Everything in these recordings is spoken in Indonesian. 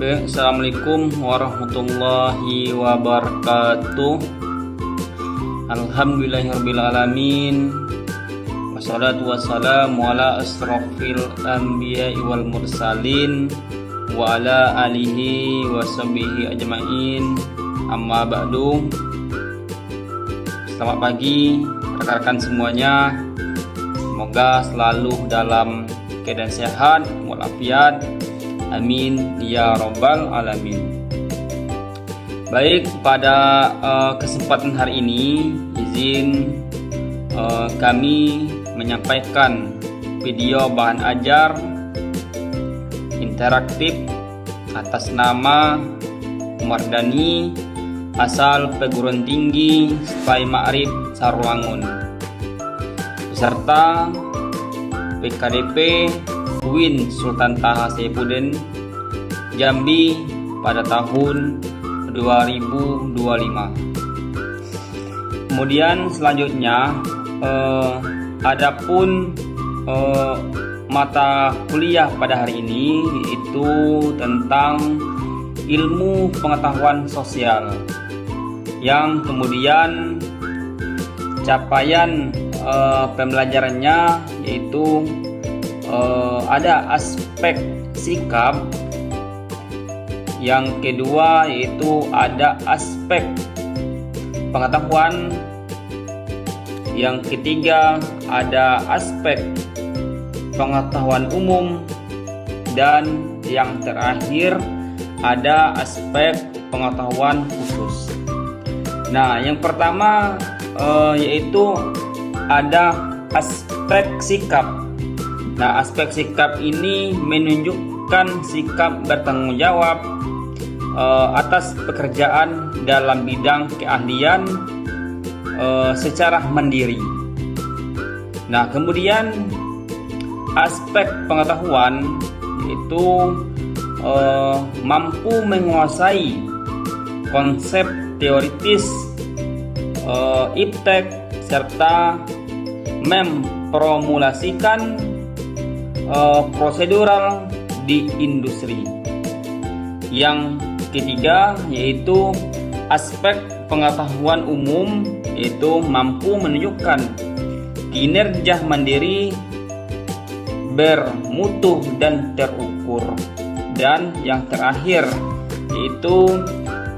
Assalamualaikum warahmatullahi wabarakatuh. Alhamdulillahirrabbilalamin. Wassalatu wassalamu ala asrofil anbiya wal mursalin wa ala alihi wa sahbihi ajma'in. Amma ba'du. Selamat pagi rekan-rekan semuanya. Semoga selalu dalam keadaan sehat walafiat. Amin ya robbal alamin. Baik, pada kesempatan hari ini izin kami menyampaikan video bahan ajar interaktif atas nama Mardani, asal perguruan tinggi Sepai Ma'rif Sarulangun, beserta PKDP UIN Sultan Taha Saifuddin Jambi pada tahun 2025. Kemudian selanjutnya adapun mata kuliah pada hari ini yaitu tentang ilmu pengetahuan sosial, yang kemudian capaian pembelajarannya yaitu ada aspek sikap, yang kedua yaitu ada aspek pengetahuan, yang ketiga ada aspek pengetahuan umum, dan yang terakhir ada aspek pengetahuan khusus. Nah, yang pertama yaitu ada aspek sikap. Nah, aspek sikap ini menunjukkan sikap bertanggung jawab atas pekerjaan dalam bidang keahlian secara mandiri. Nah, kemudian aspek pengetahuan yaitu mampu menguasai konsep teoritis, iptek, serta mempromulasikan prosedural di industri. Yang ketiga yaitu aspek pengetahuan umum, yaitu mampu menunjukkan kinerja mandiri, bermutu dan terukur. Dan yang terakhir yaitu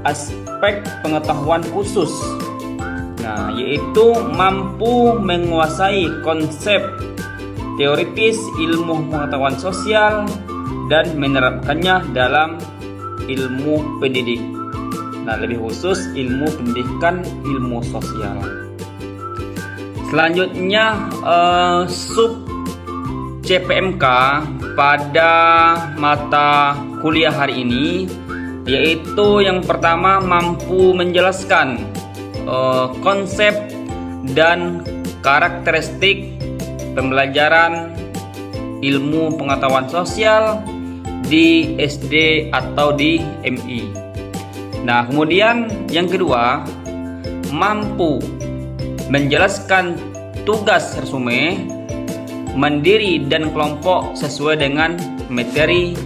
aspek pengetahuan khusus. Nah, yaitu mampu menguasai konsep teoritis ilmu pengetahuan sosial dan menerapkannya dalam ilmu pendidik. Nah, lebih khusus ilmu pendidikan, ilmu sosial. Selanjutnya sub CPMK pada mata kuliah hari ini yaitu yang pertama mampu menjelaskan konsep dan karakteristik pembelajaran ilmu pengetahuan sosial di SD atau di MI. Nah, kemudian yang kedua mampu menjelaskan tugas resume mandiri dan kelompok sesuai dengan materi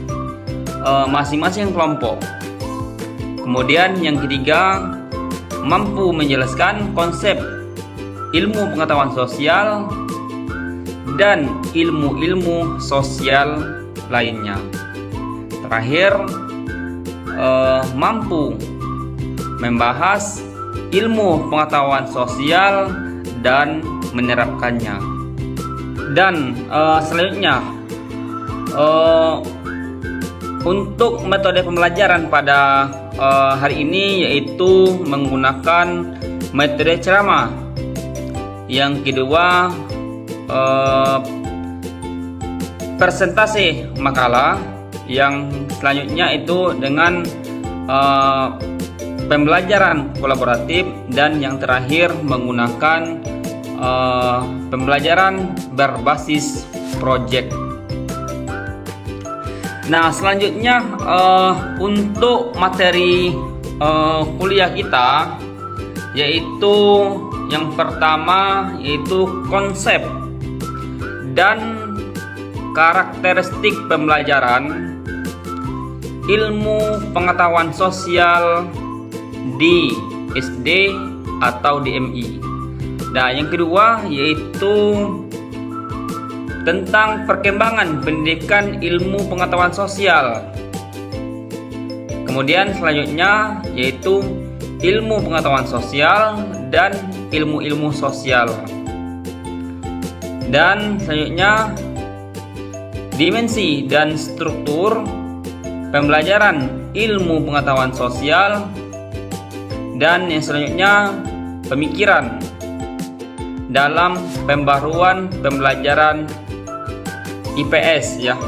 masing-masing kelompok. Kemudian yang ketiga mampu menjelaskan konsep ilmu pengetahuan sosial dan ilmu-ilmu sosial lainnya. Terakhir mampu membahas ilmu pengetahuan sosial dan menerapkannya. Dan selanjutnya untuk metode pembelajaran pada hari ini yaitu menggunakan metode ceramah. Yang kedua presentasi makalah. Yang selanjutnya itu dengan pembelajaran kolaboratif, dan yang terakhir menggunakan pembelajaran berbasis project. Nah, selanjutnya untuk materi kuliah kita yaitu yang pertama yaitu konsep dan karakteristik pembelajaran. ilmu pengetahuan sosial di SD atau di MI. Nah, yang kedua yaitu tentang perkembangan pendidikan ilmu pengetahuan sosial. Kemudian selanjutnya yaitu ilmu pengetahuan sosial dan ilmu-ilmu sosial. Dan selanjutnya dimensi dan struktur pembelajaran ilmu pengetahuan sosial. Dan yang selanjutnya pemikiran dalam pembaruan pembelajaran IPS ya,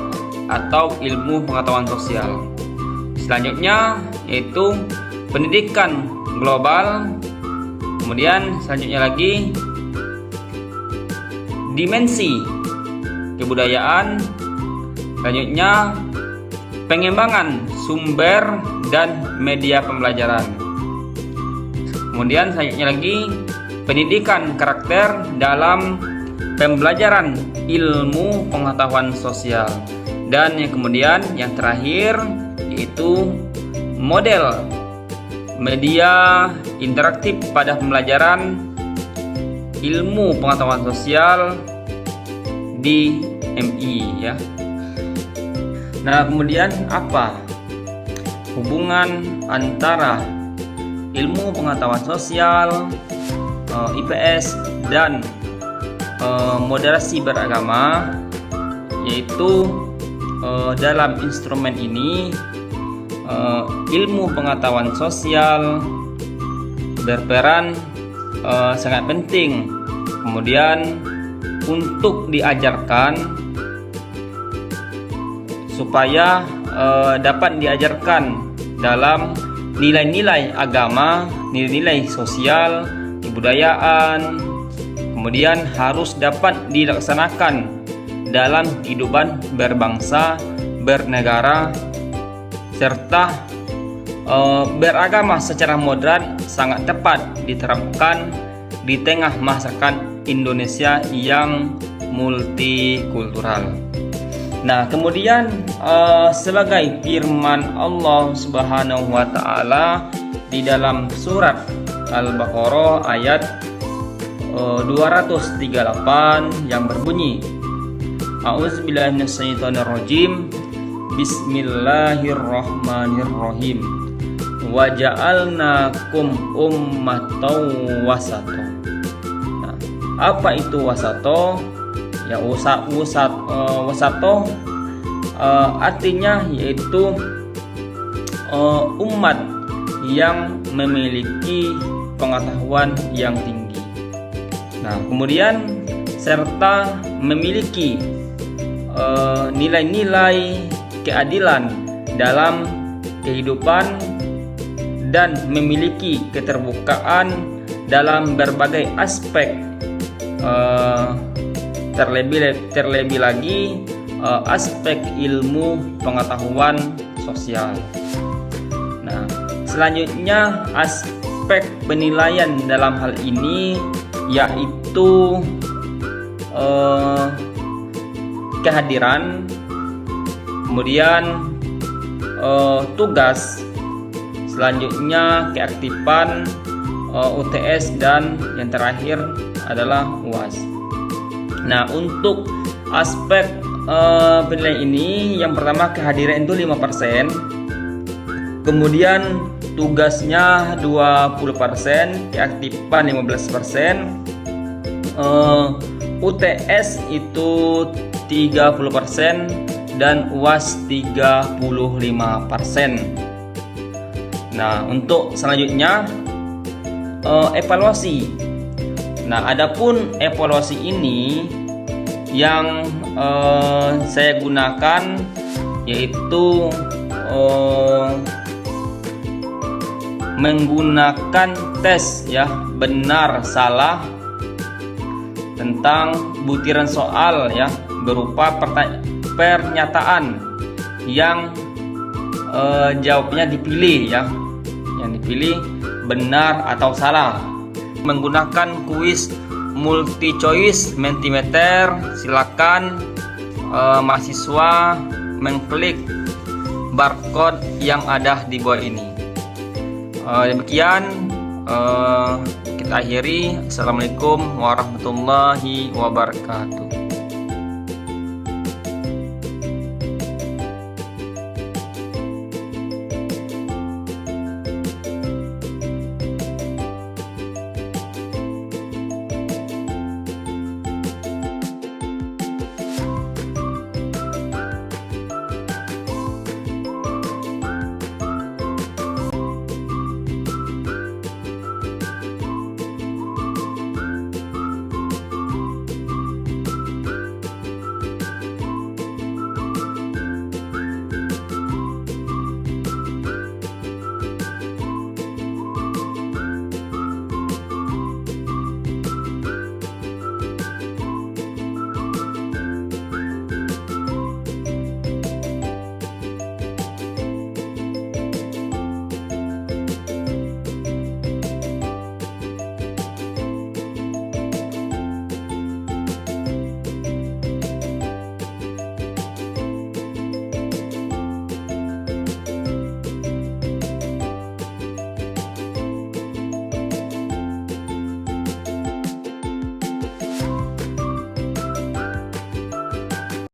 atau ilmu pengetahuan sosial. Selanjutnya yaitu pendidikan global. Kemudian selanjutnya lagi dimensi kebudayaan. Selanjutnya pengembangan sumber dan media pembelajaran. Kemudian selanjutnya lagi pendidikan karakter dalam pembelajaran ilmu pengetahuan sosial. Dan yang kemudian yang terakhir yaitu model media interaktif pada pembelajaran ilmu pengetahuan sosial di MI ya. Nah, kemudian apa hubungan antara ilmu pengetahuan sosial, IPS dan moderasi beragama? Yaitu dalam instrumen ini ilmu pengetahuan sosial berperan sangat penting kemudian untuk diajarkan supaya dapat diajarkan dalam nilai-nilai agama, nilai-nilai sosial, kebudayaan, kemudian harus dapat dilaksanakan dalam kehidupan berbangsa, bernegara, serta beragama secara moderat sangat tepat diterapkan di tengah masyarakat Indonesia yang multikultural. Nah, kemudian sebagai firman Allah Subhanahu wa taala di dalam surat Al-Baqarah ayat 238 yang berbunyi, A'udzubillahi minasyaitonirrajim. Bismillahirrahmanirrahim. Wa ja'alnakum ummatan wasata. Nah, apa itu wasato? Ya, wasato artinya yaitu umat yang memiliki pengetahuan yang tinggi. Nah, kemudian serta memiliki nilai-nilai keadilan dalam kehidupan dan memiliki keterbukaan dalam berbagai aspek, terlebih lagi aspek ilmu pengetahuan sosial. Nah, selanjutnya aspek penilaian dalam hal ini yaitu kehadiran, kemudian tugas, selanjutnya keaktifan, UTS, dan yang terakhir adalah UAS. Nah, untuk aspek penilaian ini yang pertama kehadiran itu 5%, kemudian tugasnya 20%, keaktifan 15%, UTS itu 30%, dan UAS 35%. Nah, untuk selanjutnya evaluasi. Nah, adapun evaluasi ini yang saya gunakan yaitu menggunakan tes ya, benar salah tentang butiran soal ya, berupa pernyataan yang jawabnya dipilih ya, yang dipilih benar atau salah. Menggunakan kuis multi choice Mentimeter, silakan mahasiswa mengklik barcode yang ada di bawah ini. Demikian kita akhiri. Assalamualaikum warahmatullahi wabarakatuh.